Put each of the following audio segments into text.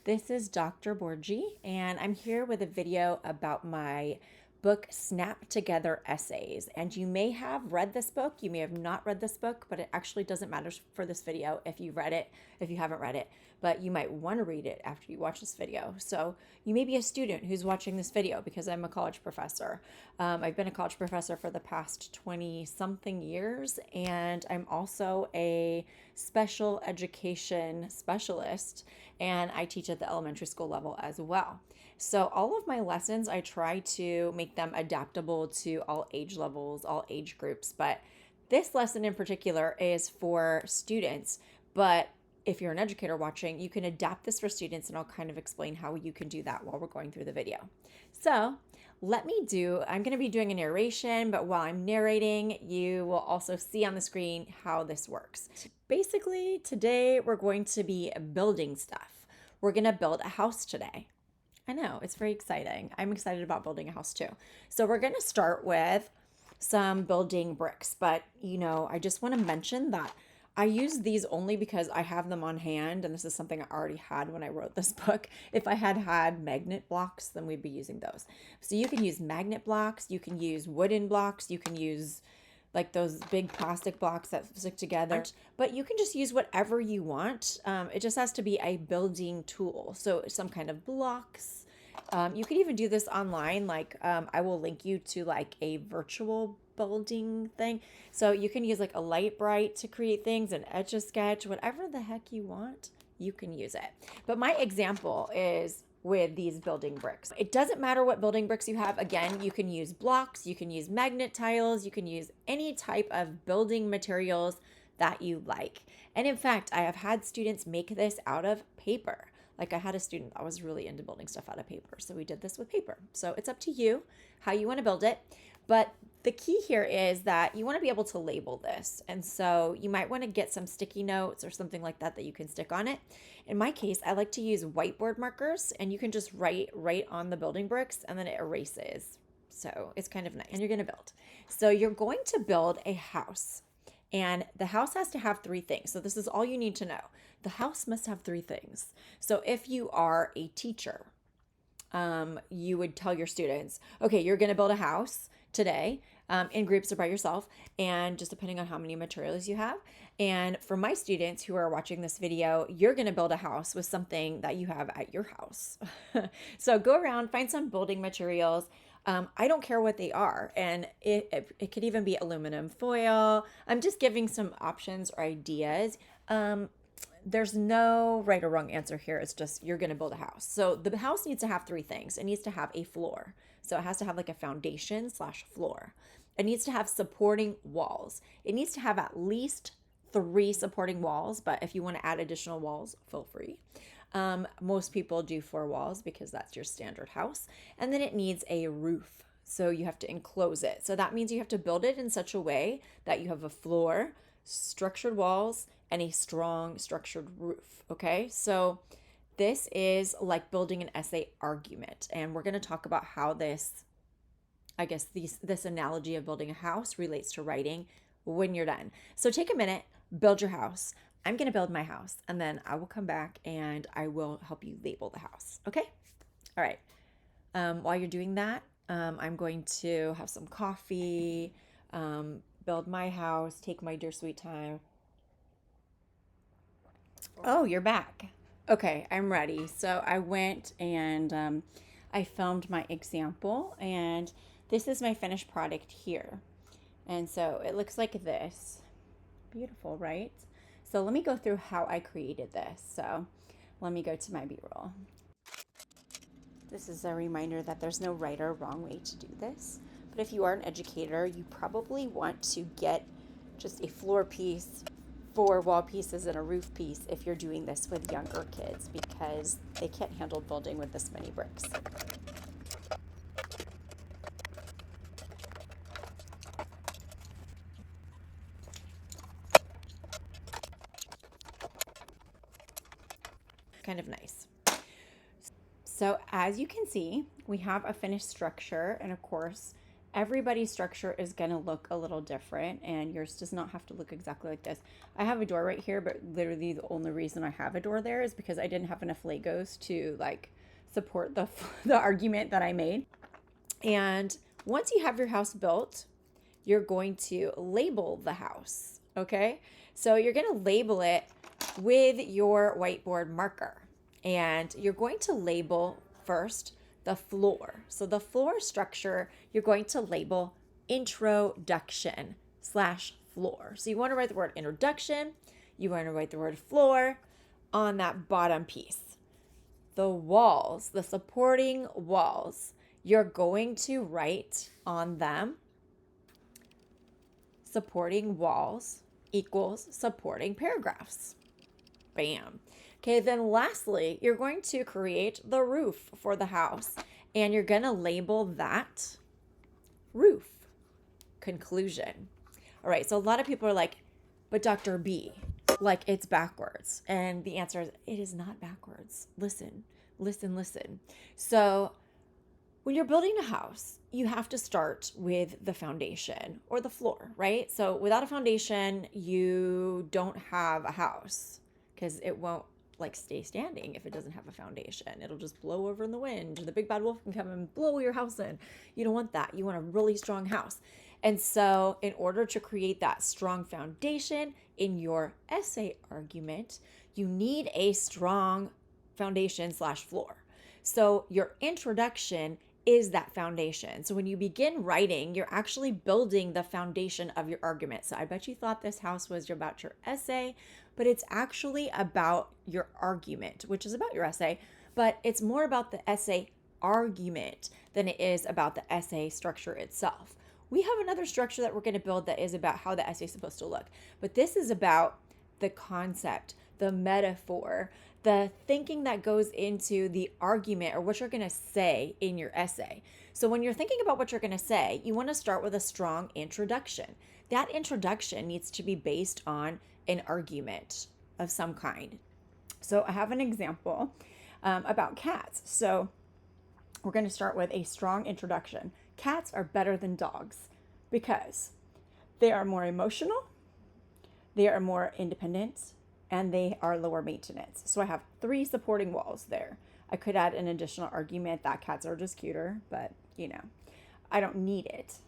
This is Dr. Borghi, and I'm here with a video about my book, Snap Together Essays. And you may have read this book, you may have not read this book, but it actually doesn't matter for this video if you read it, if you haven't read it, but you might want to read it after you watch this video. So you may be a student who's watching this video because I'm a college professor. I've been a college professor for the past 20 something years, and I'm also a special education specialist, and I teach at the elementary school level as well. So all of my lessons, I try to make them adaptable to all age levels, all age groups. But this lesson in particular is for students. But if you're an educator watching, you can adapt this for students, and I'll kind of explain how you can do that while we're going through the video. So I'm going to be doing a narration, but while I'm narrating, you will also see on the screen how this works. Basically, today we're going to be building stuff. We're going to build a house today. I know, it's very exciting. I'm excited about building a house too. So we're going to start with some building bricks, but I just want to mention that I use these only because I have them on hand, and this is something I already had when I wrote this book. If I had magnet blocks, then we'd be using those. So you can use magnet blocks, you can use wooden blocks, you can use like those big plastic blocks that stick together, but you can just use whatever you want. It just has to be a building tool. So some kind of blocks. You can even do this online. Like I will link you to like a virtual building thing. So you can use like a light bright to create things, an Etch a Sketch, whatever the heck you want, you can use it. But my example is with these building bricks. It doesn't matter what building bricks you have. Again, you can use blocks, you can use magnet tiles, you can use any type of building materials that you like. And in fact, I have had students make this out of paper. Like I had a student that was really into building stuff out of paper. So we did this with paper. So it's up to you how you want to build it. But the key here is that you want to be able to label this. And so you might want to get some sticky notes or something like that that you can stick on it. In my case, I like to use whiteboard markers, and you can just write right on the building bricks and then it erases. So it's kind of nice. And you're going to build. So you're going to build a house. And the house has to have three things. So this is all you need to know. The house must have three things. So if you are a teacher, you would tell your students, okay, you're going to build a house today in groups or by yourself, and just depending on how many materials you have. And for my students who are watching this video, you're going to build a house with something that you have at your house. So go around, find some building materials. I don't care what they are. And it could even be aluminum foil. I'm just giving some options or ideas. There's no right or wrong answer here. It's just you're going to build a house. So the house needs to have three things. It needs to have a floor. So it has to have like a foundation / floor. It needs to have supporting walls. It needs to have at least 3 supporting walls, but if you want to add additional walls, feel free. Most people do 4 walls because that's your standard house. And then it needs a roof. So you have to enclose it. So that means you have to build it in such a way that you have a floor, structured walls, and a strong structured roof. Okay, so this is like building an essay argument, and we're going to talk about how this analogy of building a house relates to writing when you're done. So take a minute, build your house. I'm going to build my house, and then I will come back and I will help you label the house. Okay, all right. While you're doing that, I'm going to have some coffee, build my house, take my dear sweet time. Oh, you're back. Okay, I'm ready. So I went and I filmed my example, and this is my finished product here. And so it looks like this. Beautiful, right? So let me go through how I created this. So let me go to my B-roll. This is a reminder that there's no right or wrong way to do this. But if you are an educator, you probably want to get just a floor piece, 4 wall pieces, and a roof piece if you're doing this with younger kids, because they can't handle building with this many bricks. Kind of nice. So as you can see, we have a finished structure, and of course, everybody's structure is going to look a little different, and yours does not have to look exactly like this. I have a door right here, but literally the only reason I have a door there is because I didn't have enough Legos to like support the argument that I made. And once you have your house built, you're going to label the house, okay? So you're going to label it with your whiteboard marker. And you're going to label first the floor. So the floor structure, you're going to label introduction / floor. So you want to write the word introduction, you want to write the word floor on that bottom piece. The walls, the supporting walls, you're going to write on them supporting walls equals supporting paragraphs. Bam. Okay, then lastly, you're going to create the roof for the house, and you're going to label that roof. Conclusion. All right, so a lot of people are like, but Dr. B, like it's backwards. And the answer is, it is not backwards. Listen. So when you're building a house, you have to start with the foundation or the floor, right? So without a foundation, you don't have a house because it won't like stay standing if it doesn't have a foundation. It'll just blow over in the wind. The big bad wolf can come and blow your house in. You don't want that. You want a really strong house. And so in order to create that strong foundation in your essay argument, you need a strong foundation / floor. So your introduction is that foundation. So when you begin writing, you're actually building the foundation of your argument. So I bet you thought this house was about your essay, but it's actually about your argument, which is about your essay, but it's more about the essay argument than it is about the essay structure itself. We have another structure that we're going to build that is about how the essay is supposed to look, but this is about the concept, the metaphor, the thinking that goes into the argument or what you're going to say in your essay. So when you're thinking about what you're going to say, you want to start with a strong introduction. That introduction needs to be based on an argument of some kind. So I have an example about cats. So we're going to start with a strong introduction. Cats are better than dogs because they are more emotional, they are more independent, and they are lower maintenance. So I have 3 supporting walls there. I could add an additional argument that cats are just cuter, but I don't need it,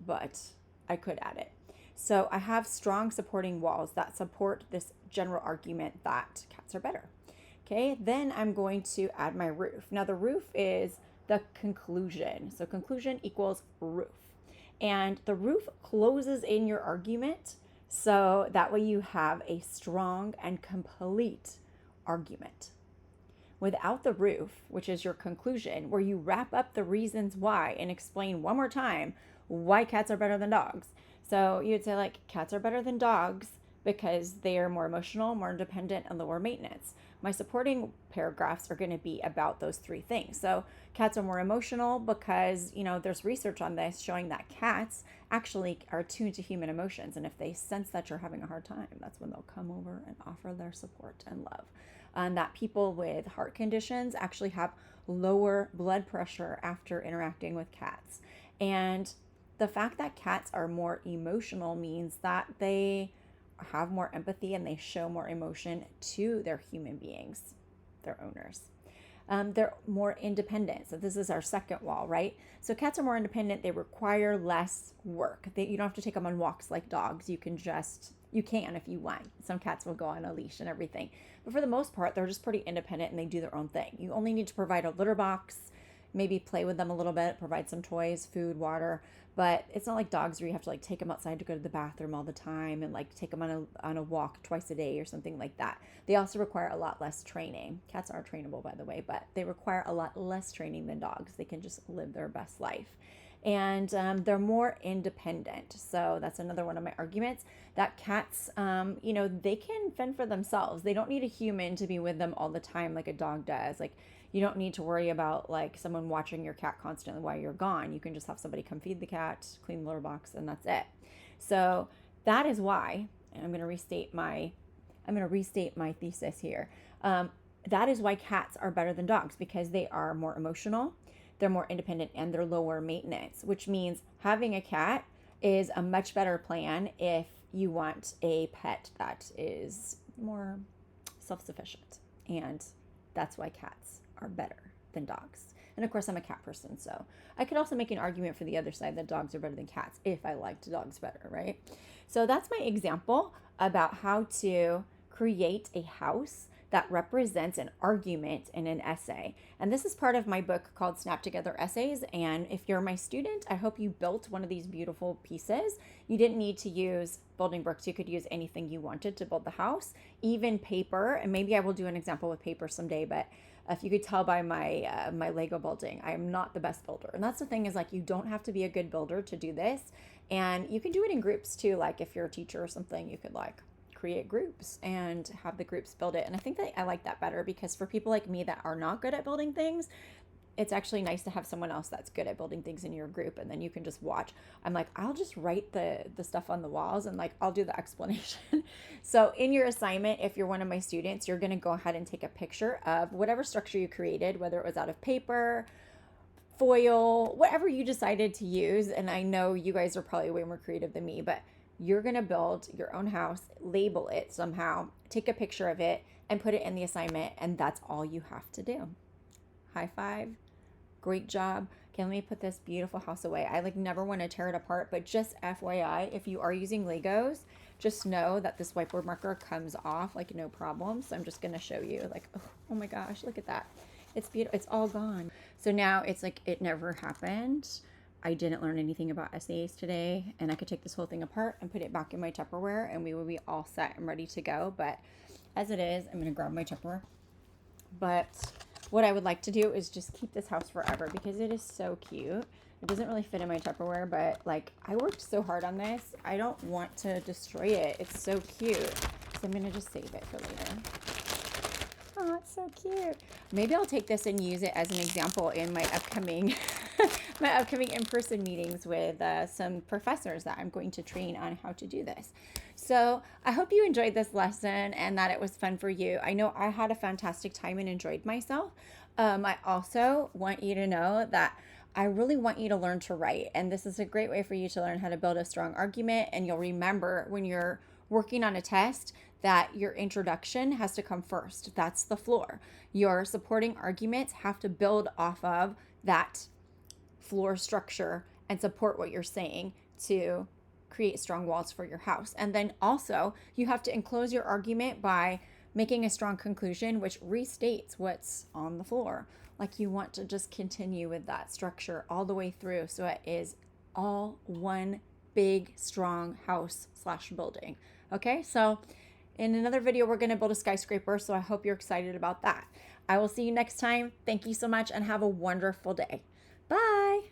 but I could add it. So I have strong supporting walls that support this general argument that cats are better. Okay, then I'm going to add my roof. Now the roof is the conclusion. So conclusion equals roof. And the roof closes in your argument, so that way you have a strong and complete argument. Without the roof, which is your conclusion, where you wrap up the reasons why and explain one more time why cats are better than dogs. So you'd say like cats are better than dogs because they are more emotional, more independent, and lower maintenance. My supporting paragraphs are going to be about those 3 things. So cats are more emotional because, there's research on this showing that cats actually are tuned to human emotions. And if they sense that you're having a hard time, that's when they'll come over and offer their support and love. And that people with heart conditions actually have lower blood pressure after interacting with cats. And the fact that cats are more emotional means that they have more empathy and they show more emotion to their human beings, their owners. They're more independent. So this is our second wall, right? So cats are more independent. They require less work. You don't have to take them on walks like dogs. You can if you want. Some cats will go on a leash and everything. But for the most part, they're just pretty independent and they do their own thing. You only need to provide a litter box, maybe play with them a little bit, provide some toys, food, water. But it's not like dogs where you have to like take them outside to go to the bathroom all the time and like take them on a walk twice a day or something like that. They also require a lot less training. Cats are trainable, by the way, but they require a lot less training than dogs. They can just live their best life. And they're more independent. So that's another one of my arguments, that cats, they can fend for themselves. They don't need a human to be with them all the time like a dog does. Like, you don't need to worry about like someone watching your cat constantly while you're gone. You can just have somebody come feed the cat, clean the litter box, and that's it. So that is why, and I'm going to restate my thesis here. That is why cats are better than dogs, because they are more emotional. they're more independent, and they're lower maintenance, which means having a cat is a much better plan if you want a pet that is more self-sufficient. And that's why cats are better than dogs. And of course, I'm a cat person, so I could also make an argument for the other side that dogs are better than cats if I liked dogs better, right? So that's my example about how to create a house that represents an argument in an essay. And this is part of my book called Snap Together Essays. And if you're my student, I hope you built one of these beautiful pieces. You didn't need to use building bricks. You could use anything you wanted to build the house, even paper. And maybe I will do an example with paper someday, but if you could tell by my my Lego building, I am not the best builder. And that's the thing, is like, you don't have to be a good builder to do this. And you can do it in groups too. Like if you're a teacher or something, you could like create groups and have the groups build it. And I think that I like that better, because for people like me that are not good at building things, it's actually nice to have someone else that's good at building things in your group, and then you can just watch. I'm like, I'll just write the stuff on the walls, and like I'll do the explanation. So in your assignment, if you're one of my students, you're going to go ahead and take a picture of whatever structure you created, whether it was out of paper, foil, whatever you decided to use. And I know you guys are probably way more creative than me, but you're going to build your own house, label it somehow, take a picture of it, and put it in the assignment. And that's all you have to do. High five. Great job. Okay, let me put this beautiful house away. I like never want to tear it apart, but just FYI, if you are using Legos, just know that this whiteboard marker comes off like no problem. So I'm just going to show you, like, oh my gosh, look at that. It's beautiful. It's all gone. So now it's like it never happened. I didn't learn anything about essays today, and I could take this whole thing apart and put it back in my Tupperware, and we will be all set and ready to go. But as it is, I'm going to grab my Tupperware. But what I would like to do is just keep this house forever, because it is so cute. It doesn't really fit in my Tupperware, but like, I worked so hard on this. I don't want to destroy it. It's so cute. So I'm going to just save it for later. Oh, it's so cute. Maybe I'll take this and use it as an example in my upcoming in-person meetings with some professors that I'm going to train on how to do this. So I hope you enjoyed this lesson and that it was fun for you. I know I had a fantastic time and enjoyed myself. I also want you to know that I really want you to learn to write. And this is a great way for you to learn how to build a strong argument. And you'll remember when you're working on a test that your introduction has to come first. That's the floor. Your supporting arguments have to build off of that floor structure and support what you're saying to create strong walls for your house. And then also you have to enclose your argument by making a strong conclusion, which restates what's on the floor. Like, you want to just continue with that structure all the way through, so it is all one big strong house/building. Okay, so in another video, we're going to build a skyscraper, so I hope you're excited about that. I will see you next time. Thank you so much and have a wonderful day. Bye.